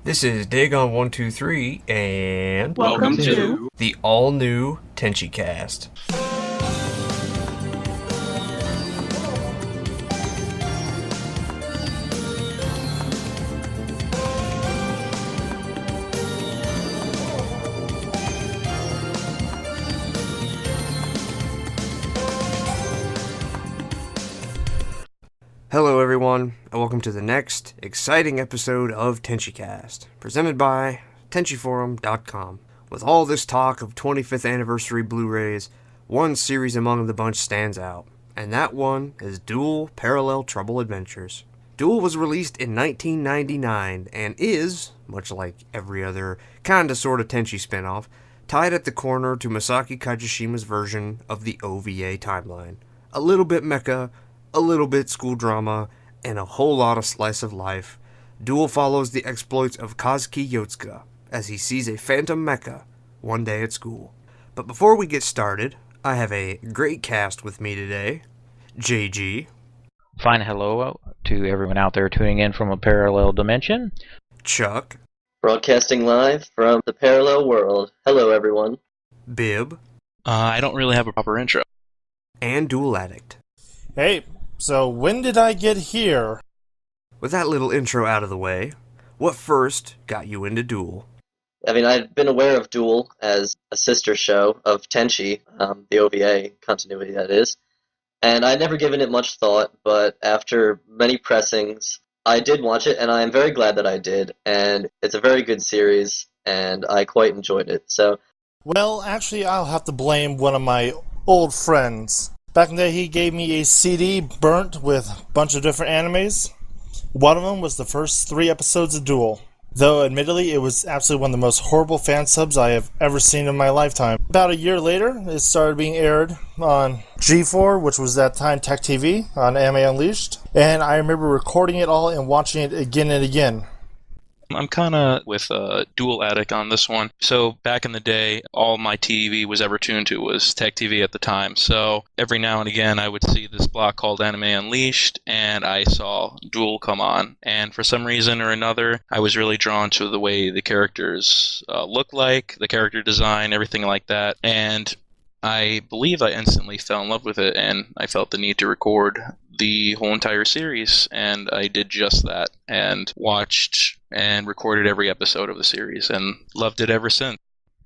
This is Dagon123, and Welcome to the all-new Tenchicast. Hello everyone, and welcome to the next exciting episode of Tenchicast, presented by Tenchiforum.com. With all this talk of 25th anniversary Blu-rays, one series among the bunch stands out, and that one is Duel Parallel Trouble Adventures. Duel was released in 1999 and is, much like every other kinda sorta Tenchi spin-off, tied at the corner to Masaki Kajishima's version of the OVA timeline. A little bit mecha, a little bit school drama, and a whole lot of slice of life. Duel follows the exploits of Kazuki Yotsuka as he sees a phantom mecha one day at school. But before we get started, I have a great cast with me today. JG. Fine hello to everyone out there tuning in from a parallel dimension. Chuck. Broadcasting live from the parallel world. Hello, everyone. Bib. I don't really have a proper intro. And Duel Addict. Hey, so when did I get here? With that little intro out of the way, what first got you into Duel? I mean, I've been aware of Duel as a sister show of Tenchi, the OVA continuity that is, and I'd never given it much thought, but after many pressings, I did watch it, and I am very glad that I did, and it's a very good series, and I quite enjoyed it, so... Well, actually, I'll have to blame one of my old friends. Back in the day, he gave me a CD burnt with a bunch of different animes. One of them was the first 3 episodes of Duel. Though, admittedly, it was absolutely one of the most horrible fan subs I have ever seen in my lifetime. About a year later, it started being aired on G4, which was that time Tech TV, on Anime Unleashed. And I remember recording it all and watching it again and again. I'm kind of with a Duel Addict on this one. So back in the day, all my TV was ever tuned to was Tech TV at the time. So every now and again, I would see this block called Anime Unleashed, and I saw Duel come on. And for some reason or another, I was really drawn to the way the characters look like, the character design, everything like that. And I believe I instantly fell in love with it, and I felt the need to record the whole entire series, and I did just that, and watched and recorded every episode of the series, and loved it ever since.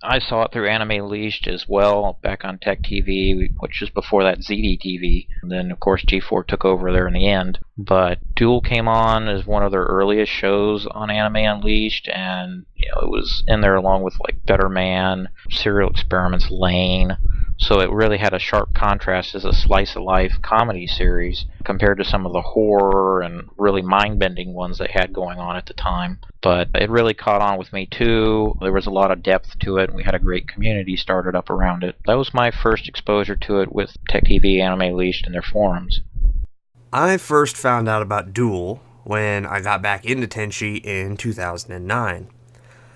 I saw it through Anime Unleashed as well, back on Tech TV, which was before that ZD TV. And then, of course, G4 took over there in the end. But Duel came on as one of their earliest shows on Anime Unleashed, and it was in there along with like Better Man, Serial Experiments, Lane. So it really had a sharp contrast as a slice-of-life comedy series compared to some of the horror and really mind-bending ones they had going on at the time. But it really caught on with me too. There was a lot of depth to it, and we had a great community started up around it. That was my first exposure to it with Tech TV, Anime Unleashed, and their forums. I first found out about Duel when I got back into Tenchi in 2009.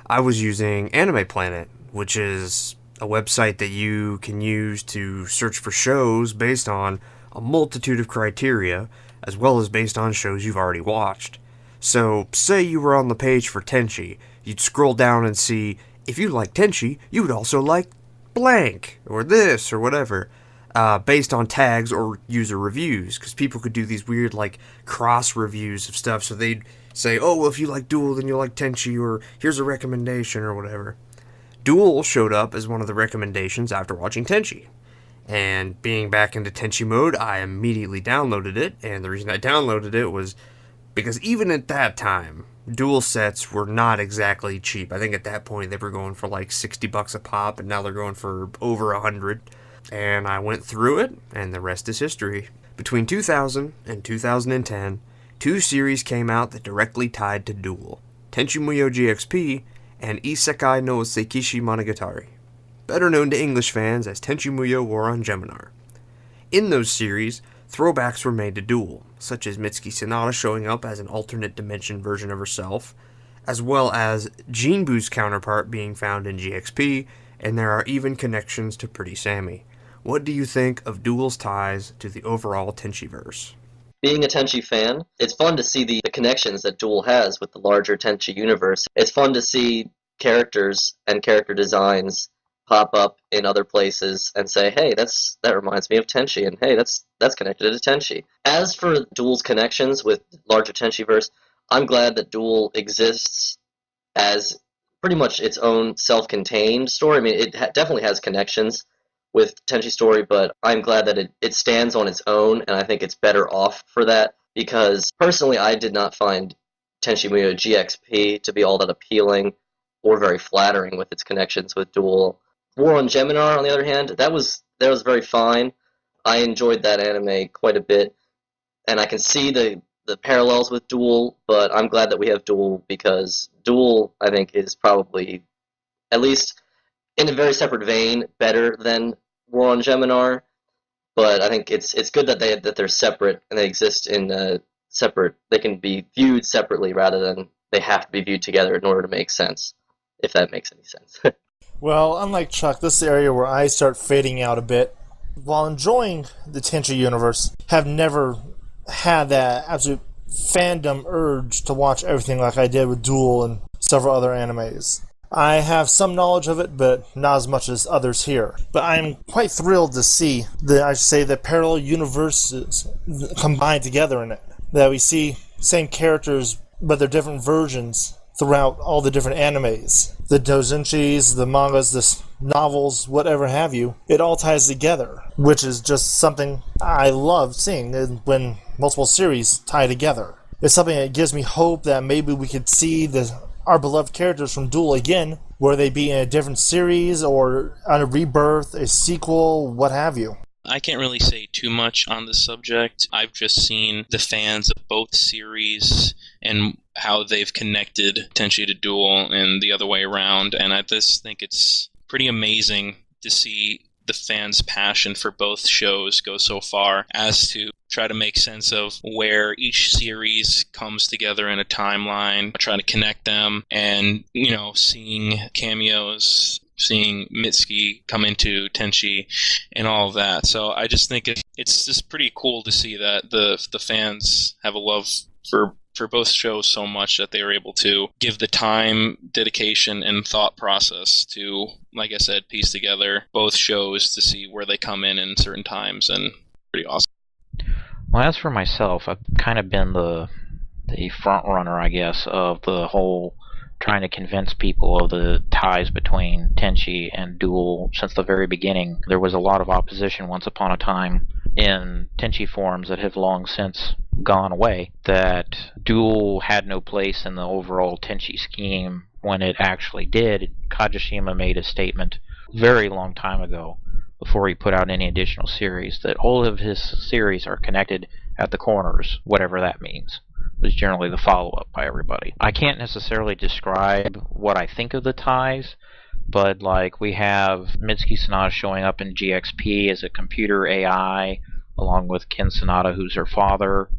I was using Anime Planet, which is a website that you can use to search for shows based on a multitude of criteria, as well as based on shows you've already watched. So, say you were on the page for Tenchi, you'd scroll down and see, if you like Tenchi, you would also like blank, or this, or whatever, based on tags or user reviews, because people could do these weird, cross-reviews of stuff, so they'd say, oh, well, if you like Duel, then you'll like Tenchi, or here's a recommendation, or whatever. Duel showed up as one of the recommendations after watching Tenchi. And being back into Tenchi mode, I immediately downloaded it, and the reason I downloaded it was because even at that time, Duel sets were not exactly cheap. I think at that point they were going for like $60 a pop, and now they're going for over $100. And I went through it, and the rest is history. Between 2000 and 2010, 2 series came out that directly tied to Duel: Tenchi Muyo GXP and Isekai no Seikishi Monogatari, better known to English fans as Tenchi Muyo War on Geminar. In those series, throwbacks were made to Duel, such as Mitsuki Sanada showing up as an alternate dimension version of herself, as well as Jinbu's counterpart being found in GXP, and there are even connections to Pretty Sammy. What do you think of Duel's ties to the overall Tenchiverse? Being a Tenchi fan, it's fun to see the connections that Duel has with the larger Tenchi universe. It's fun to see characters and character designs pop up in other places and say, "Hey, that reminds me of Tenchi," and "Hey, that's connected to Tenchi." As for Duel's connections with larger Tenchiverse, I'm glad that Duel exists as pretty much its own self-contained story. I mean, it definitely has connections with Tenchi story, but I'm glad that it stands on its own, and I think it's better off for that, because personally I did not find Tenchi Muyo GXP to be all that appealing or very flattering with its connections with Duel. War on Geminar, on the other hand, that was very fine. I enjoyed that anime quite a bit, and I can see the parallels with Duel, but I'm glad that we have Duel, because Duel, I think, is probably, at least in a very separate vein, better than War on Geminar. But I think it's good that they're separate and they exist in separate. They can be viewed separately rather than they have to be viewed together in order to make sense, if that makes any sense. Well, unlike Chuck, this is the area where I start fading out a bit. While enjoying the Tenchi universe, have never had that absolute fandom urge to watch everything like I did with Duel and several other animes. I have some knowledge of it, but not as much as others here. But I'm quite thrilled to see the parallel universes combined together in it. That we see same characters, but they're different versions throughout all the different animes. The doujinshis, the mangas, the novels, whatever have you. It all ties together, which is just something I love seeing when multiple series tie together. It's something that gives me hope that maybe we could see our beloved characters from Duel again, whether they be in a different series or on a rebirth, a sequel, what have you. I can't really say too much on this subject. I've just seen the fans of both series and how they've connected Tenchi to Duel and the other way around, and I just think it's pretty amazing to see the fans' passion for both shows go so far as to try to make sense of where each series comes together in a timeline, try to connect them, and, seeing cameos, seeing Mitsuki come into Tenchi and all of that. So I just think it's just pretty cool to see that the fans have a love for both shows so much that they were able to give the time, dedication, and thought process to, like I said, piece together both shows to see where they come in certain times, and pretty awesome. Well, as for myself, I've kind of been the front runner, I guess, of the whole trying to convince people of the ties between Tenchi and Duel since the very beginning. There was a lot of opposition once upon a time in Tenchi forums that have long since gone away, that Duel had no place in the overall Tenchi scheme when it actually did. Kajishima made a statement very long time ago, before he put out any additional series, that all of his series are connected at the corners, whatever that means. Was generally the follow-up by everybody. I can't necessarily describe what I think of the ties, but like we have Mitsuki Sanada showing up in GXP as a computer AI, along with Ken Sanada, who's her father,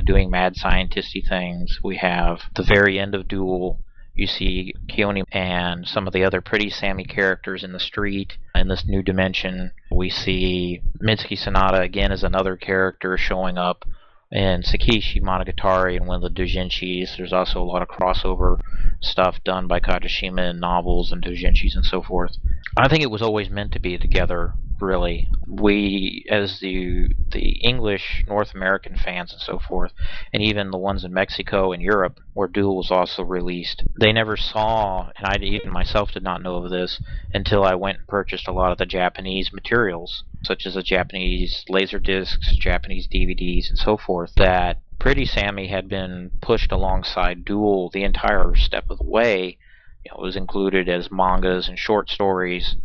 doing mad scientisty things. We have the very end of Duel. You see Keone and some of the other Pretty Sammy characters in the street in this new dimension. We see Mitsuki Sanada again as another character showing up in Sakishi Monogatari and one of the doujinshis. There's also a lot of crossover stuff done by Kajishima in novels and doujinshis and so forth. I think it was always meant to be together, really. We, as the English North American fans and so forth, and even the ones in Mexico and Europe, where Duel was also released, they never saw, and I even myself did not know of this until I went and purchased a lot of the Japanese materials, such as the Japanese laser discs, Japanese DVDs, and so forth, that Pretty Sammy had been pushed alongside Duel the entire step of the way. It was included as mangas and short stories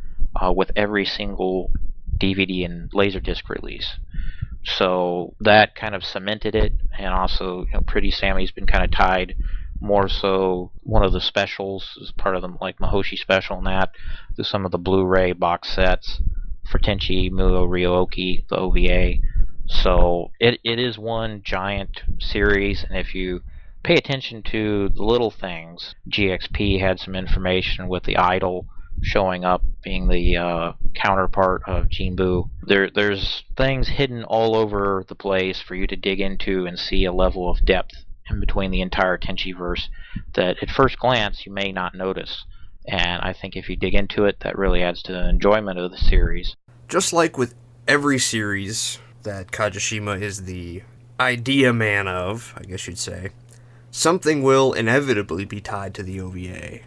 with every single DVD and Laserdisc release. So that kind of cemented it, and also Pretty Sammy's been kind of tied more so one of the specials as part of the like Mahoshi special and that, to some of the Blu-ray box sets for Tenchi Muyo Ryoki, the OVA. So it is one giant series, and if you pay attention to the little things, GXP had some information with the idol showing up, being the counterpart of Jinbu. There's things hidden all over the place for you to dig into and see a level of depth in between the entire Tenchiverse that at first glance you may not notice. And I think if you dig into it, that really adds to the enjoyment of the series. Just like with every series that Kajishima is the idea man of, I guess you'd say, something will inevitably be tied to the OVA.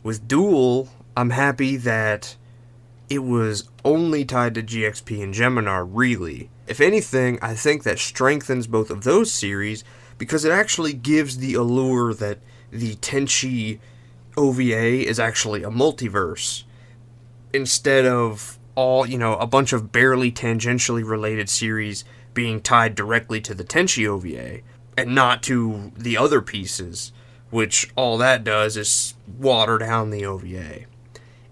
With Duel, I'm happy that it was only tied to GXP and Geminar, really. If anything, I think that strengthens both of those series because it actually gives the allure that the Tenchi OVA is actually a multiverse instead of a bunch of barely tangentially related series being tied directly to the Tenchi OVA and not to the other pieces, which all that does is water down the OVA.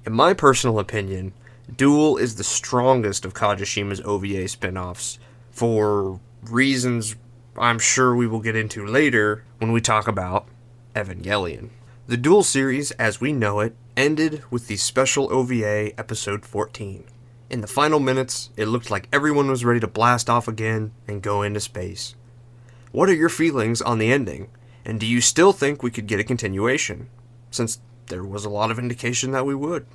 In my personal opinion, Duel is the strongest of Kajishima's OVA spin-offs for reasons I'm sure we will get into later when we talk about Evangelion. The Duel series, as we know it, ended with the special OVA episode 14. In the final minutes, it looked like everyone was ready to blast off again and go into space. What are your feelings on the ending, and do you still think we could get a continuation, since there was a lot of indication that we would?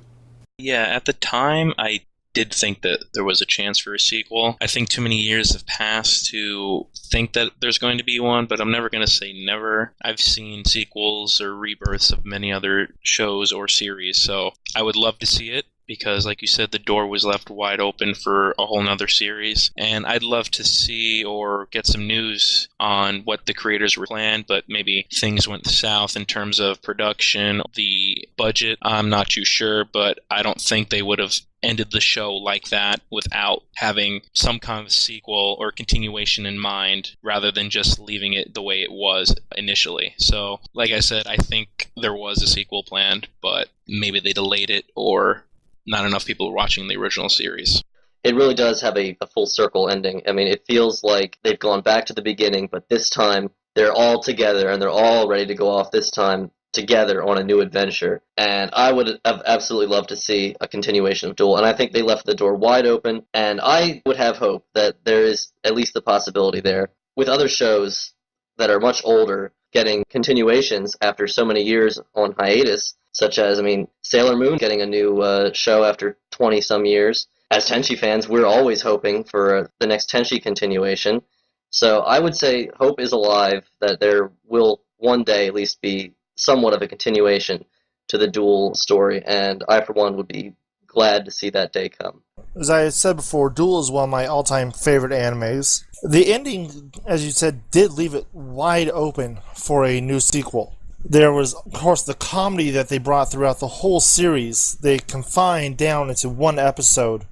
Yeah, at the time, I did think that there was a chance for a sequel. I think too many years have passed to think that there's going to be one, but I'm never going to say never. I've seen sequels or rebirths of many other shows or series, so I would love to see it. Because, like you said, the door was left wide open for a whole nother series. And I'd love to see or get some news on what the creators were planned, but maybe things went south in terms of production. The budget, I'm not too sure, but I don't think they would have ended the show like that without having some kind of sequel or continuation in mind rather than just leaving it the way it was initially. So, like I said, I think there was a sequel planned, but maybe they delayed it or not enough people were watching the original series. It really does have a full circle ending. I mean, it feels like they've gone back to the beginning, but this time they're all together and they're all ready to go off this time together on a new adventure. And I would have absolutely loved to see a continuation of Duel, and I think they left the door wide open, and I would have hope that there is at least the possibility there. With other shows that are much older getting continuations after so many years on hiatus, such as, Sailor Moon getting a new show after 20-some years. As Tenchi fans, we're always hoping for the next Tenchi continuation. So I would say hope is alive that there will one day at least be somewhat of a continuation to the Duel story, and I, for one, would be glad to see that day come. As I said before, Duel is one of my all-time favorite animes. The ending, as you said, did leave it wide open for a new sequel. There was, of course, the comedy that they brought throughout the whole series. They confined down into one episode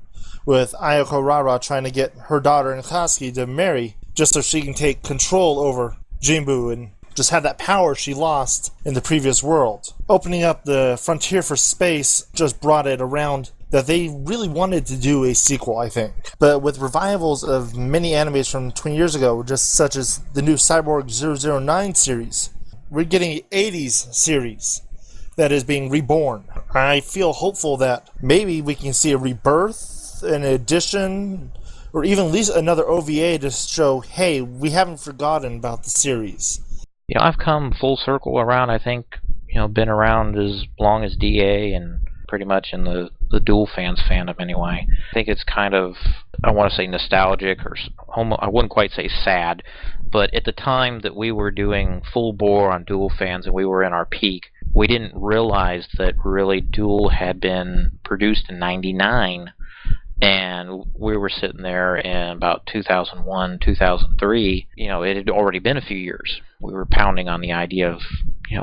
with Ayako Rara trying to get her daughter Nakaski to marry just so she can take control over Jinbu and just have that power she lost in the previous world. Opening up the frontier for space just brought it around that they really wanted to do a sequel, I think. But with revivals of many animes from 20 years ago, just such as the new Cyborg 009 series, we're getting an 80s series that is being reborn. I feel hopeful that maybe we can see a rebirth, an addition, or even at least another OVA to show, hey, we haven't forgotten about the series. Yeah, I've come full circle around, I think, been around as long as DA and pretty much in the Duel fans fandom anyway. I think it's kind of, I want to say nostalgic, or I wouldn't quite say sad, but at the time that we were doing full bore on Duel fans and we were in our peak, we didn't realize that really Duel had been produced in 99, and we were sitting there in about 2001, 2003. It had already been a few years. We were pounding on the idea of,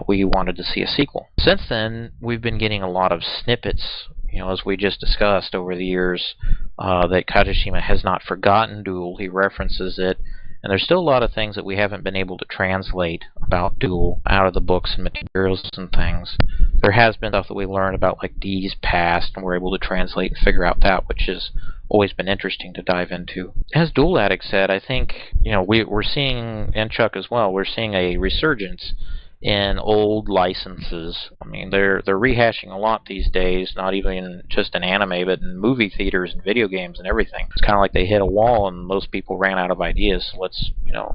we wanted to see a sequel. Since then, we've been getting a lot of snippets, as we just discussed over the years, that Kajishima has not forgotten Duel. He references it, and there's still a lot of things that we haven't been able to translate about Duel out of the books and materials and things. There has been stuff that we learned about, like Dee's past, and we're able to translate and figure out that, which has always been interesting to dive into. As Duel Addict said, I think, we're seeing, and Chuck as well, we're seeing a resurgence in old licenses. I mean, they're rehashing a lot these days, not even just in anime, but in movie theaters and video games and everything. It's kind of like they hit a wall and most people ran out of ideas. So let's,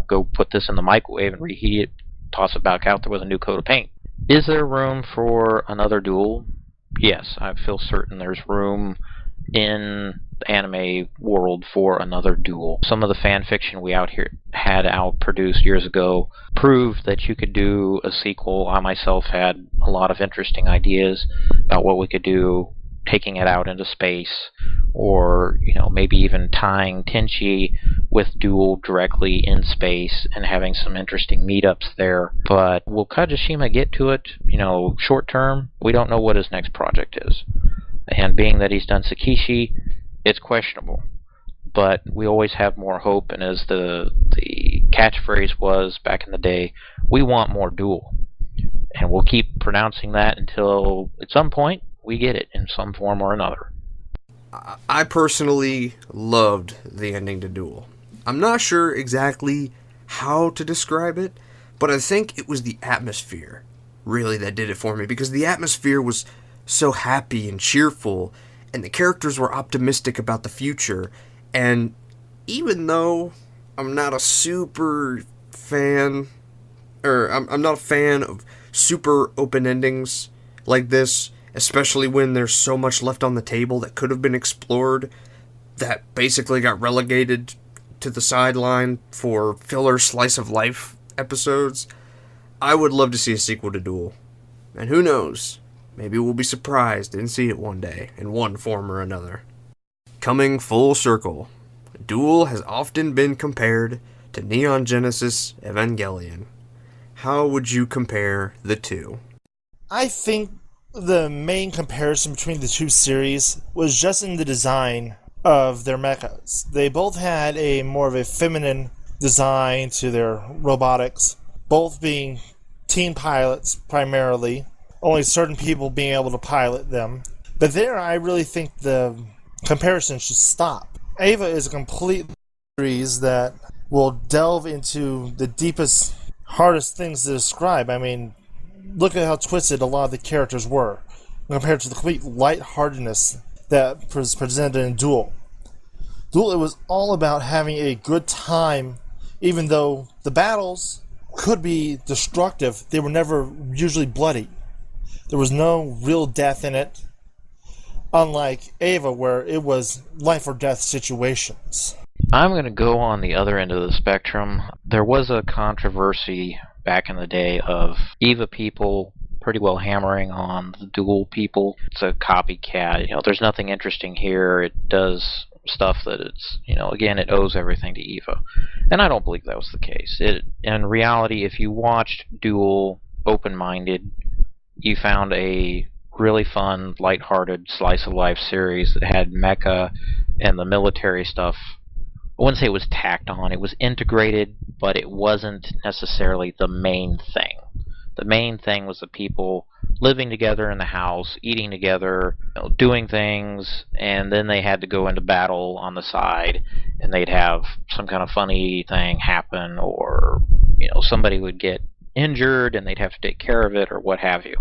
go put this in the microwave and reheat it, toss it back out there with a new coat of paint. Is there room for another Duel? Yes, I feel certain there's room in the anime world for another Duel. Some of the fan fiction we had produced years ago proved that you could do a sequel. I myself had a lot of interesting ideas about what we could do, taking it out into space, or maybe even tying Tenchi with Duel directly in space and having some interesting meetups there. But will Kajishima get to it? Short term, we don't know what his next project is. And being that he's done Sakishi, it's questionable. But we always have more hope, and as the catchphrase was back in the day, we want more Duel. And we'll keep pronouncing that until at some point we get it in some form or another. I personally loved the ending to Duel. I'm not sure exactly how to describe it, but I think it was the atmosphere, really, that did it for me, because the atmosphere was so happy and cheerful, and the characters were optimistic about the future. And even though I'm not a super fan, or I'm not a fan of super open endings like this, especially when there's so much left on the table that could have been explored, that basically got relegated to the sideline for filler slice of life episodes, I would love to see a sequel to Duel. And who knows, maybe we'll be surprised and see it one day, in one form or another. Coming full circle, Duel has often been compared to Neon Genesis Evangelion. How would you compare the two? I think the main comparison between the two series was just in the design of their mechas. They both had a more of a feminine design to their robotics, both being teen pilots primarily, only certain people being able to pilot them. But there, I really think the comparison should stop. Ava is a complete series that will delve into the deepest, hardest things to describe. I mean, look at how twisted a lot of the characters were compared to the complete lightheartedness that was presented in Duel. Duel, it was all about having a good time, even though the battles could be destructive. They were never usually bloody. There was no real death in it, unlike Ava, where it was life or death situations. I'm going to go on the other end of the spectrum. There was a controversy back in the day of Eva people pretty well hammering on the Duel people. It's a copycat. There's nothing interesting here. It does stuff that it's, again, it owes everything to Eva. And I don't believe that was the case. In reality, if you watched Duel open-minded, you found a really fun, lighthearted, slice-of-life series that had mecha and the military stuff. I wouldn't say it was tacked on. It was integrated, but it wasn't necessarily the main thing. The main thing was the people living together in the house, eating together, doing things, and then they had to go into battle on the side, and they'd have some kind of funny thing happen, or somebody would get injured and they'd have to take care of it, or what have you.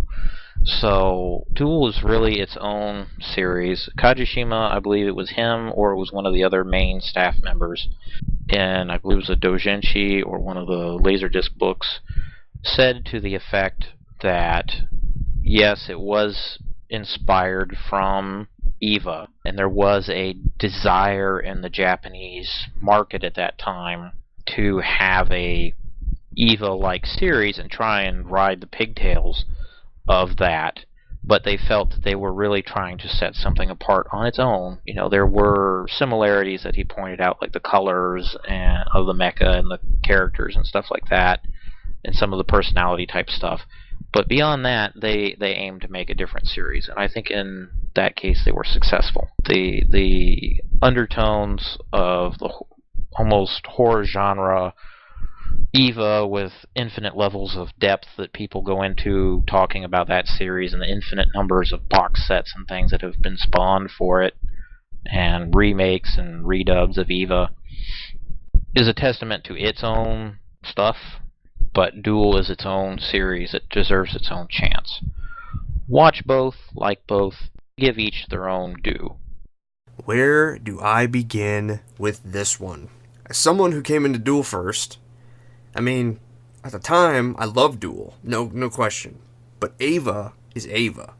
So Duel is really its own series. Kajishima, I believe it was him, or it was one of the other main staff members, and I believe it was a doujinshi or one of the Laserdisc books, said to the effect that yes, it was inspired from Eva, and there was a desire in the Japanese market at that time to have a Eva-like series and try and ride the pigtails of that, but they felt that they were really trying to set something apart on its own. There were similarities that he pointed out, like the colors and of the mecha and the characters and stuff like that, and some of the personality type stuff. But beyond that, they aimed to make a different series, and I think in that case they were successful. The undertones of the almost horror genre Eva, with infinite levels of depth that people go into talking about that series, and the infinite numbers of box sets and things that have been spawned for it, and remakes and redubs of Eva, is a testament to its own stuff. but Duel is its own series. It deserves its own chance. Watch both, like both, give each their own due. Where do I begin with this one? As someone who came into Duel first, I mean, at the time, I loved Duel, no question. But Eva is Eva.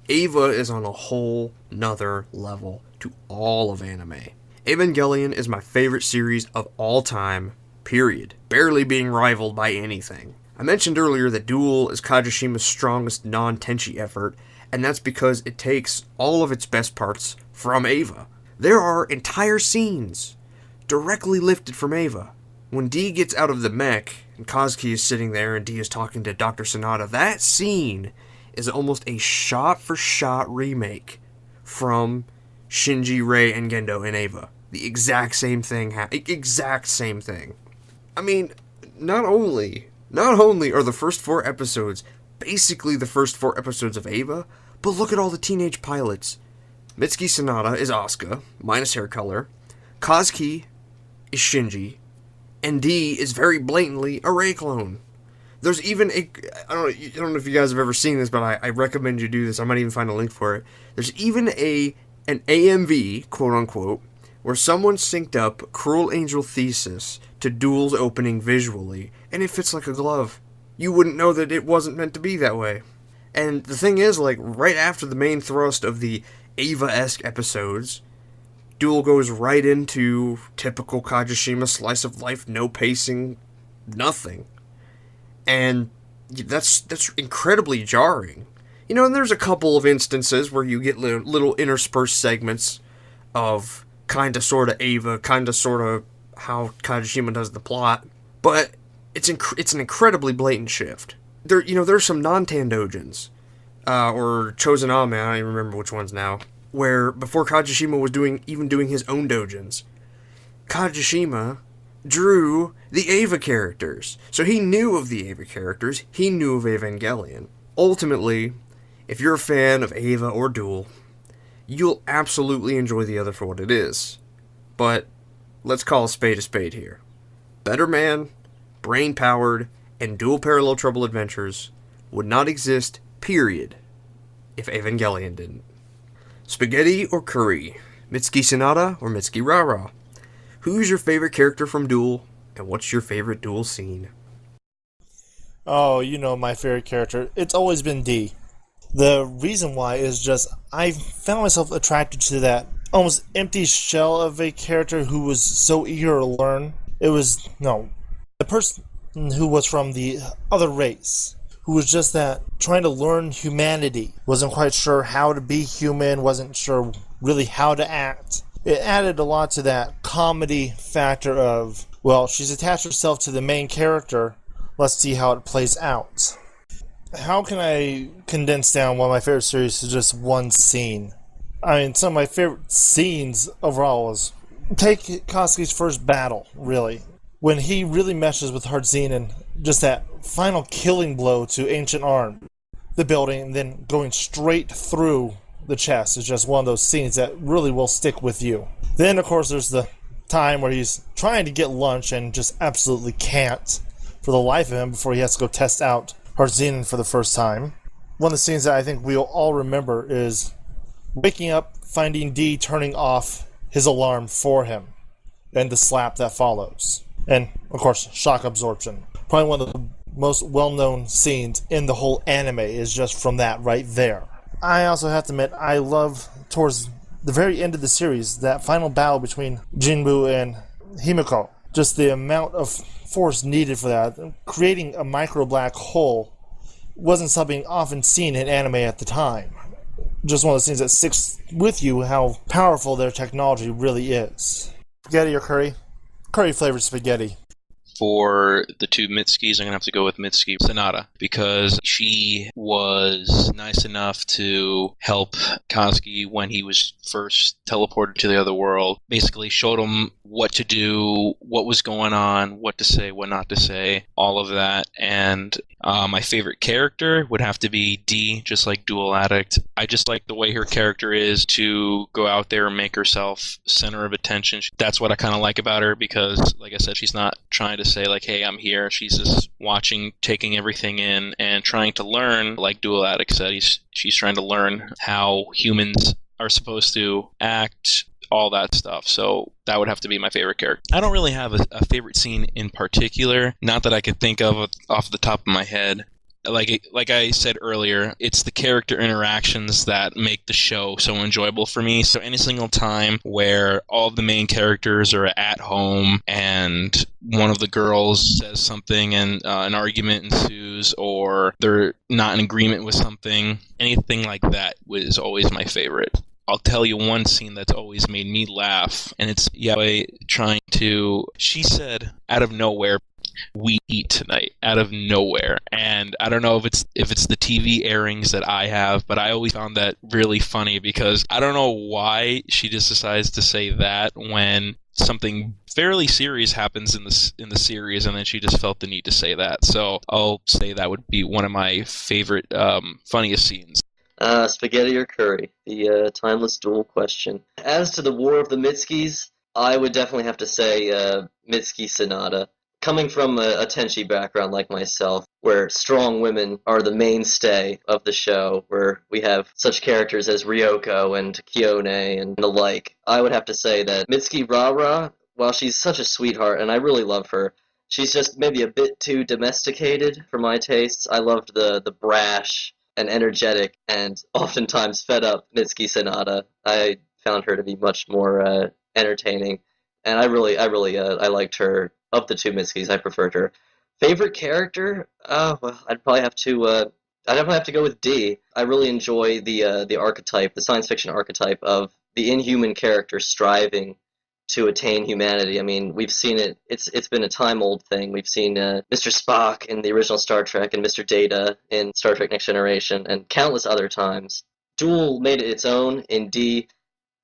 Eva is on a whole nother level to all of anime. Evangelion is my favorite series of all time, period. Barely being rivaled by anything. I mentioned earlier that Duel is Kajishima's strongest non-Tenchi effort, and that's because it takes all of its best parts from Eva. There are entire scenes directly lifted from Eva. When D gets out of the mech, and Kazuki is sitting there and D is talking to Dr. Sonata, that scene is almost a shot-for-shot remake from Shinji, Rei, and Gendo in Eva. The exact same thing. Exact same thing. I mean, not only are the first 4 episodes basically the first 4 episodes of Eva, but look at all the teenage pilots. Mitsuki Sonata is Asuka, minus hair color. Kazuki is Shinji. And D is very blatantly a Rei clone. There's even a... I don't know if you guys have ever seen this, but I recommend you do this. I might even find a link for it. There's even an AMV, quote-unquote, where someone synced up Cruel Angel Thesis to Duel's opening visually, and it fits like a glove. You wouldn't know that it wasn't meant to be that way. And the thing is, like, right after the main thrust of the Eva-esque episodes, Duel goes right into typical Kajishima slice of life, no pacing, nothing. And that's incredibly jarring. You know, and there's a couple of instances where you get little interspersed segments of kinda sorta Eva, kinda sorta how Kajishima does the plot, but it's an incredibly blatant shift. There's some non-Tandojins, or Chosename, I don't even remember which ones now, where before Kajishima was doing his own dojins, Kajishima drew the Eva characters. So he knew of the Eva characters, he knew of Evangelion. Ultimately, if you're a fan of Eva or Duel, you'll absolutely enjoy the other for what it is. But let's call a spade here. Better Man, brain-powered, and Duel Parallel Trouble Adventures would not exist, period, if Evangelion didn't. Spaghetti or curry? Mitsuki Sonata or Mitsuki Rara? Who's your favorite character from Duel, and what's your favorite Duel scene? Oh, you know my favorite character. It's always been D. The reason why is just I found myself attracted to that almost empty shell of a character who was so eager to learn. It was, no, the person who was from the other race, who was just that trying to learn humanity, wasn't quite sure how to be human, wasn't sure really how to act. It added a lot to that comedy factor of, well, she's attached herself to the main character, let's see how it plays out. How can I condense down one of my favorite series to just one scene? I mean, some of my favorite scenes overall was take Kazuki's first battle, really. When he really meshes with Hardzeen and just that final killing blow to Ancient Arm, the building, and then going straight through the chest is just one of those scenes that really will stick with you. Then, of course, there's the time where he's trying to get lunch and just absolutely can't for the life of him before he has to go test out Hardzeen for the first time. One of the scenes that I think we'll all remember is waking up, finding D turning off his alarm for him, and the slap that follows. And, of course, shock absorption. Probably one of the most well-known scenes in the whole anime is just from that right there. I also have to admit, I love, towards the very end of the series, that final battle between Jinbu and Himiko. Just the amount of force needed for that. Creating a micro-black hole wasn't something often seen in anime at the time. Just one of those things that sticks with you, how powerful their technology really is. Spaghetti or curry? Curry-flavored spaghetti. For the two Mitskis, I'm going to have to go with Mitsuki Sonata because she was nice enough to help Kazuki when he was first teleported to the other world. Basically showed him what to do, what was going on, what to say, what not to say, all of that. And my favorite character would have to be D, just like Duel Addict. I just like the way her character is to go out there and make herself center of attention. That's what I kind of like about her because, like I said, she's not trying to say, like, hey, I'm here. She's just watching, taking everything in, and trying to learn, like Dual Addict said, she's trying to learn how humans are supposed to act, all that stuff. So that would have to be my favorite character. I don't really have a favorite scene in particular, not that I could think of off the top of my head. Like I said earlier, it's the character interactions that make the show so enjoyable for me. So any single time where all of the main characters are at home and one of the girls says something and an argument ensues, or they're not in agreement with something, anything like that was always my favorite. I'll tell you one scene that's always made me laugh, and it's Yahweh trying to... She said, out of nowhere, "We eat tonight," out of nowhere. And I don't know if it's the TV airings that I have, but I always found that really funny, because I don't know why she just decides to say that when something fairly serious happens in the series, and then she just felt the need to say that. So I'll say that would be one of my favorite funniest scenes. Spaghetti or curry, the timeless dual question. As to the War of the Mitskis, I would definitely have to say Mitski Sonata. Coming from a Tenchi background like myself, where strong women are the mainstay of the show, where we have such characters as Ryoko and Kione and the like, I would have to say that Mitsuki Rara, while she's such a sweetheart, and I really love her, she's just maybe a bit too domesticated for my tastes. I loved the brash and energetic and oftentimes fed up Mitsuki Sonata. I found her to be much more entertaining, and I liked her. Of the two Mitskis, I preferred her. Favorite character? Well, I'd probably have to go with D. I really enjoy the archetype, the science fiction archetype of the inhuman character striving to attain humanity. I mean, we've seen it. It's been a time-old thing. We've seen Mr. Spock in the original Star Trek and Mr. Data in Star Trek Next Generation, and countless other times. Duel made it its own in D,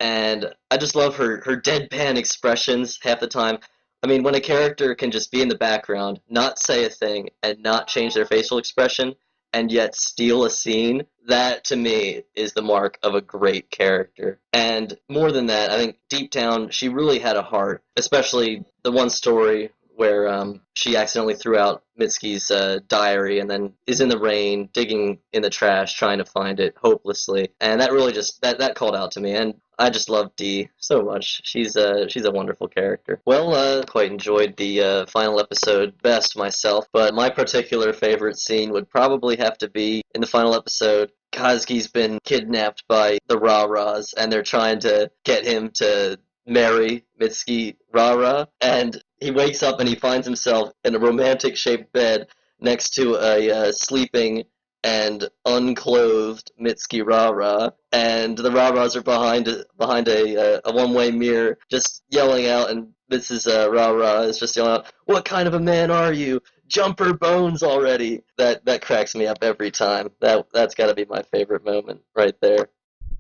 and I just love her deadpan expressions half the time. I mean, when a character can just be in the background, not say a thing, and not change their facial expression, and yet steal a scene, that, to me, is the mark of a great character. And more than that, I think deep down, she really had a heart, especially the one story where she accidentally threw out Mitsuki's diary and then is in the rain, digging in the trash, trying to find it hopelessly. And that really just, that called out to me. And I just love Dee so much. She's a wonderful character. Well, quite enjoyed the final episode best myself, but my particular favorite scene would probably have to be in the final episode. Kazuki's been kidnapped by the Ra-Ras, and they're trying to get him to marry Mitsuki Rara, and he wakes up and he finds himself in a romantic-shaped bed next to a sleeping and unclothed Mitsuki Rara, and the Ra-Ras are behind a one-way mirror, just yelling out, and Mrs. Rara is just yelling out, "What kind of a man are you? Jumper bones already!" That cracks me up every time. That's got to be my favorite moment right there.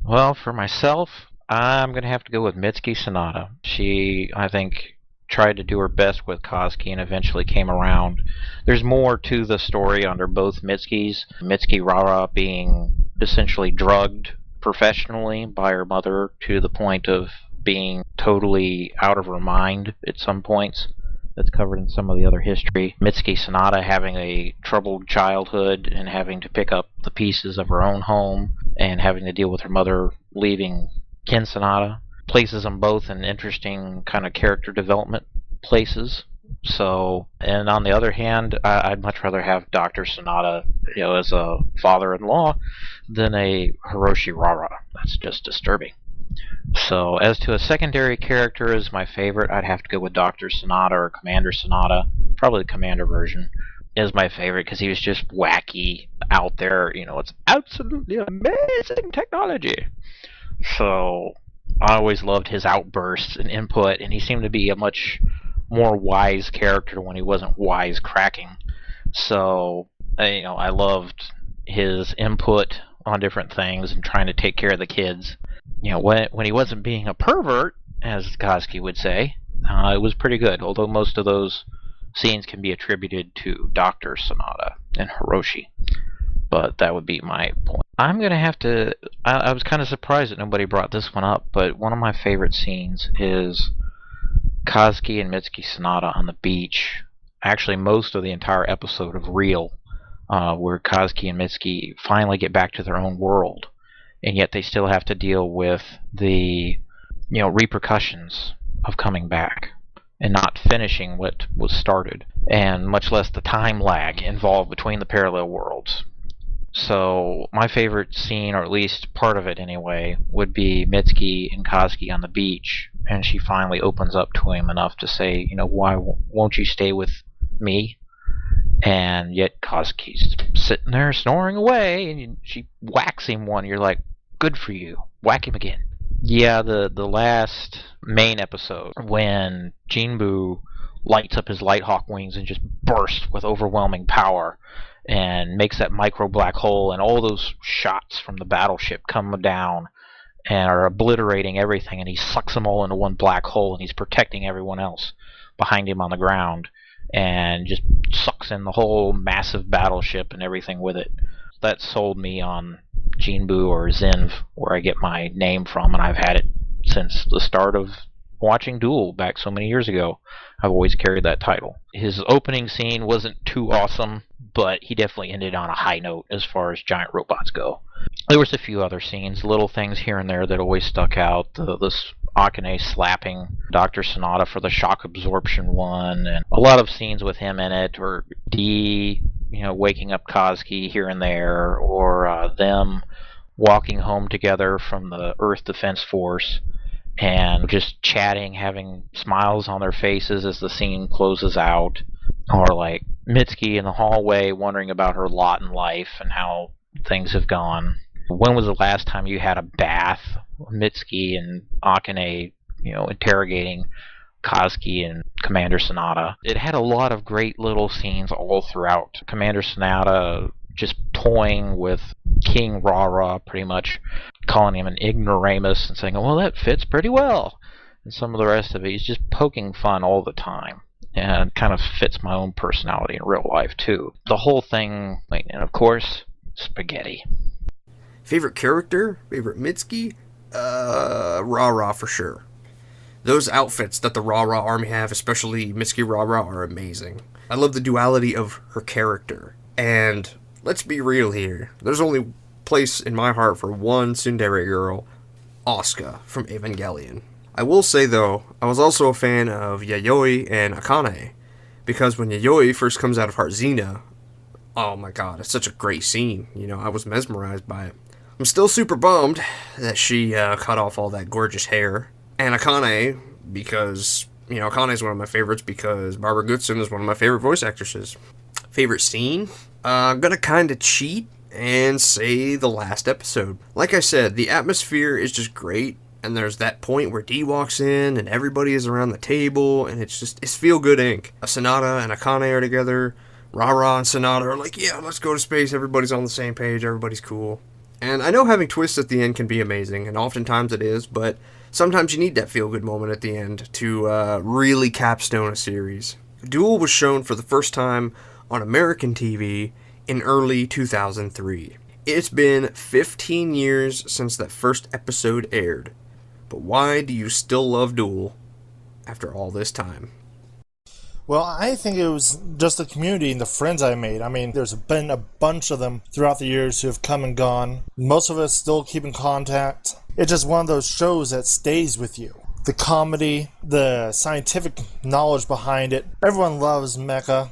Well, for myself, I'm going to have to go with Mitsuki Sonata. She, I think, tried to do her best with Kazuki and eventually came around. There's more to the story under both Mitskis. Mitsuki Rara being essentially drugged professionally by her mother to the point of being totally out of her mind at some points. That's covered in some of the other history. Mitsuki Sonata having a troubled childhood and having to pick up the pieces of her own home and having to deal with her mother leaving Ken Sonata places them both in interesting kind of character development places. So, and on the other hand, I'd much rather have Dr. Sonata, as a father-in-law than a Hiroshi Rara. That's just disturbing. So, as to a secondary character as my favorite, I'd have to go with Dr. Sonata or Commander Sonata. Probably the Commander version is my favorite because he was just wacky, out there. It's absolutely amazing technology. So I always loved his outbursts and input, and he seemed to be a much more wise character when he wasn't wisecracking. So, I loved his input on different things and trying to take care of the kids. When he wasn't being a pervert, as Kazuki would say, it was pretty good, although most of those scenes can be attributed to Dr. Sonata and Hiroshi. But that would be my point. I'm going to have to... I was kind of surprised that nobody brought this one up, but one of my favorite scenes is Kazuki and Mitsuki Sonata on the beach actually most of the entire episode of Real, where Kazuki and Mitsuki finally get back to their own world, and yet they still have to deal with the repercussions of coming back and not finishing what was started, and much less the time lag involved between the parallel worlds. So my favorite scene, or at least part of it anyway, would be Mitsuki and Kazuki on the beach, and she finally opens up to him enough to say, why won't you stay with me? And yet Kazuki's sitting there snoring away, and she whacks him one. You're like, good for you. Whack him again. Yeah, the last main episode, when Jinbu lights up his Lighthawk wings and just bursts with overwhelming power and makes that micro black hole, and all those shots from the battleship come down and are obliterating everything, and he sucks them all into one black hole, and he's protecting everyone else behind him on the ground, and just sucks in the whole massive battleship and everything with it. That sold me on Jinbu, or Zinv, where I get my name from, and I've had it since the start of watching Duel back so many years ago. I've always carried that title. His opening scene wasn't too awesome, but he definitely ended on a high note as far as giant robots go. There was a few other scenes, little things here and there that always stuck out. This Akane slapping Dr. Sonata for the shock absorption one, and a lot of scenes with him in it, or D, waking up Kazuki here and there, or them walking home together from the Earth Defense Force and just chatting, having smiles on their faces as the scene closes out, or like Mitsuki in the hallway wondering about her lot in life and how things have gone. When was the last time you had a bath? Mitsuki and Akane, interrogating Kazuki and Commander Sonata. It had a lot of great little scenes all throughout. Commander Sonata just toying with King Rara, pretty much calling him an ignoramus and saying, well, that fits pretty well. And some of the rest of it, he's just poking fun all the time. And it kind of fits my own personality in real life, too. The whole thing, and of course, spaghetti. Favorite character? Favorite Mitsuki? Rara for sure. Those outfits that the Rara army have, especially Mitsuki Rara, are amazing. I love the duality of her character. And let's be real here. There's only place in my heart for one tsundere girl, Asuka from Evangelion. I will say though, I was also a fan of Yayoi and Akane, because when Yayoi first comes out of Heart Xena, oh my god, it's such a great scene. I was mesmerized by it. I'm still super bummed that she cut off all that gorgeous hair. And Akane, because, Akane is one of my favorites because Barbara Goodson is one of my favorite voice actresses. Favorite scene? I'm gonna kinda cheat and say the last episode. Like I said, the atmosphere is just great, and there's that point where D walks in and everybody is around the table, and it's feel-good ink. Sonata and Akane are together, Rara and Sonata are like, yeah, let's go to space, everybody's on the same page, everybody's cool. And I know having twists at the end can be amazing, and oftentimes it is, but sometimes you need that feel-good moment at the end to really capstone a series. Duel was shown for the first time on American TV in early 2003. It's been 15 years since that first episode aired, but why do you still love Duel after all this time? Well, I think it was just the community and the friends I made. I mean, there's been a bunch of them throughout the years who have come and gone. Most of us still keep in contact. It's just one of those shows that stays with you. The comedy, the scientific knowledge behind it. Everyone loves mecha.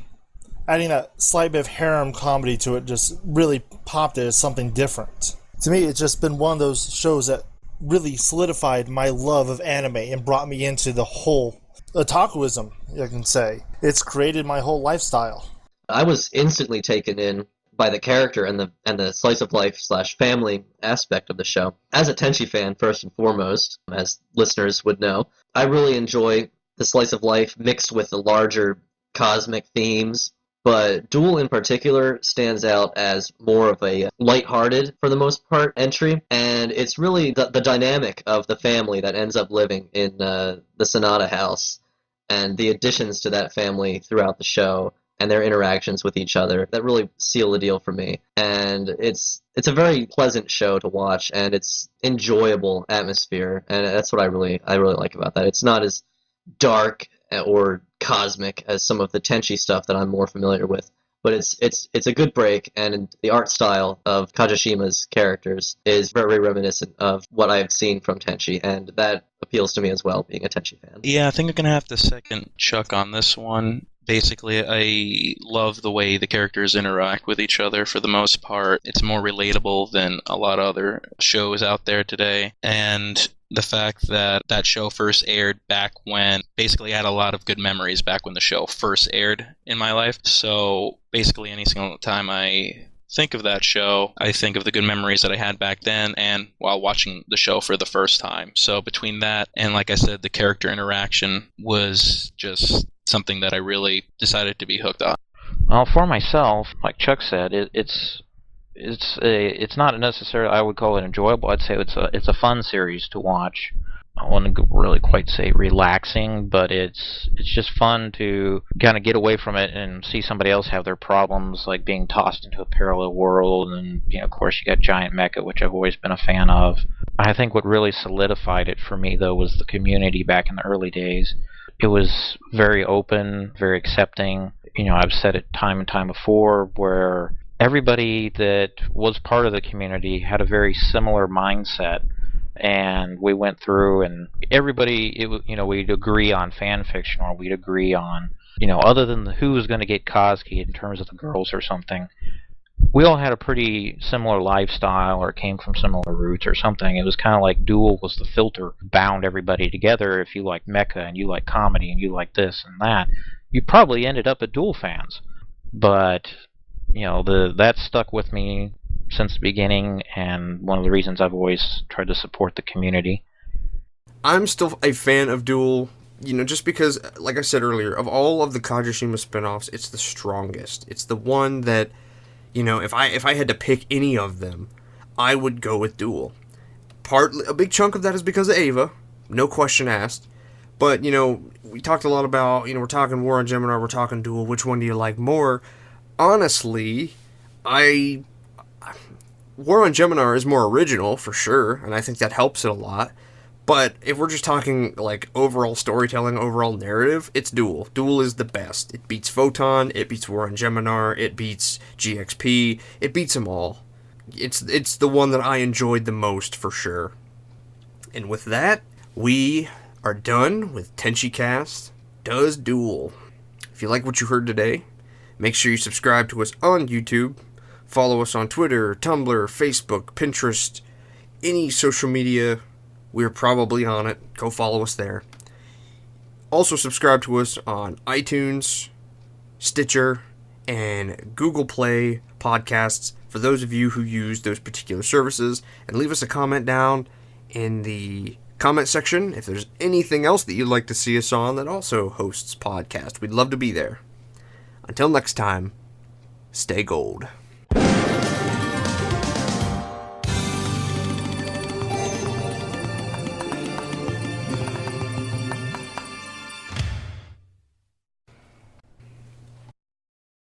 Adding that slight bit of harem comedy to it just really popped it as something different. To me, it's just been one of those shows that really solidified my love of anime and brought me into the whole otakuism, I can say. It's created my whole lifestyle. I was instantly taken in by the character and the slice of life / family aspect of the show. As a Tenchi fan, first and foremost, as listeners would know, I really enjoy the slice of life mixed with the larger cosmic themes. But Duel in particular stands out as more of a lighthearted, for the most part, entry. And it's really the dynamic of the family that ends up living in the Sonata house and the additions to that family throughout the show and their interactions with each other that really seal the deal for me. And it's a very pleasant show to watch, and it's enjoyable atmosphere, and that's what I really like about that. It's not as dark or cosmic as some of the Tenchi stuff that I'm more familiar with. But it's a good break, and the art style of Kajishima's characters is very reminiscent of what I've seen from Tenchi, and that appeals to me as well, being a Tenchi fan. Yeah, I think I'm going to have to second Chuck on this one. Basically, I love the way the characters interact with each other for the most part. It's more relatable than a lot of other shows out there today. And the fact that that show first aired back when, basically I had a lot of good memories back when the show first aired in my life. So basically any single time I think of that show, I think of the good memories that I had back then and while watching the show for the first time. So between that and, like I said, the character interaction was just something that I really decided to be hooked on. Well, for myself, like Chuck said, it's not necessarily, I would call it enjoyable. I'd say it's a fun series to watch. I wouldn't really quite say relaxing, but it's just fun to kind of get away from it and see somebody else have their problems, like being tossed into a parallel world. And of course, you got Giant Mecha, which I've always been a fan of. I think what really solidified it for me, though, was the community back in the early days. It was very open, very accepting. I've said it time and time before, where everybody that was part of the community had a very similar mindset, and we went through, and everybody, we'd agree on fan fiction, or we'd agree on, other than who was going to get Kozuki in terms of the girls or something. We all had a pretty similar lifestyle, or came from similar roots or something. It was kind of like Duel was the filter, bound everybody together. If you like mecha, and you like comedy, and you like this and that, you probably ended up at Duel fans. But that stuck with me since the beginning, and one of the reasons I've always tried to support the community. I'm still a fan of Duel, just because, like I said earlier, of all of the Kajishima spin-offs, it's the strongest. It's the one that, if I had to pick any of them, I would go with Duel. A big chunk of that is because of Ava, no question asked. But, we talked a lot about, we're talking War on Gemini, we're talking Duel, which one do you like more? Honestly, War on Gemini is more original, for sure, and I think that helps it a lot. But if we're just talking, like, overall storytelling, overall narrative, it's Duel. Duel is the best. It beats Photon, it beats War on Gemini, it beats GXP, it beats them all. It's the one that I enjoyed the most, for sure. And with that, we are done with Tenchicast Does Duel. If you like what you heard today, make sure you subscribe to us on YouTube. Follow us on Twitter, Tumblr, Facebook, Pinterest, any social media. We're probably on it. Go follow us there. Also subscribe to us on iTunes, Stitcher, and Google Play podcasts for those of you who use those particular services. And leave us a comment down in the comment section if there's anything else that you'd like to see us on that also hosts podcasts. We'd love to be there. Until next time, stay gold.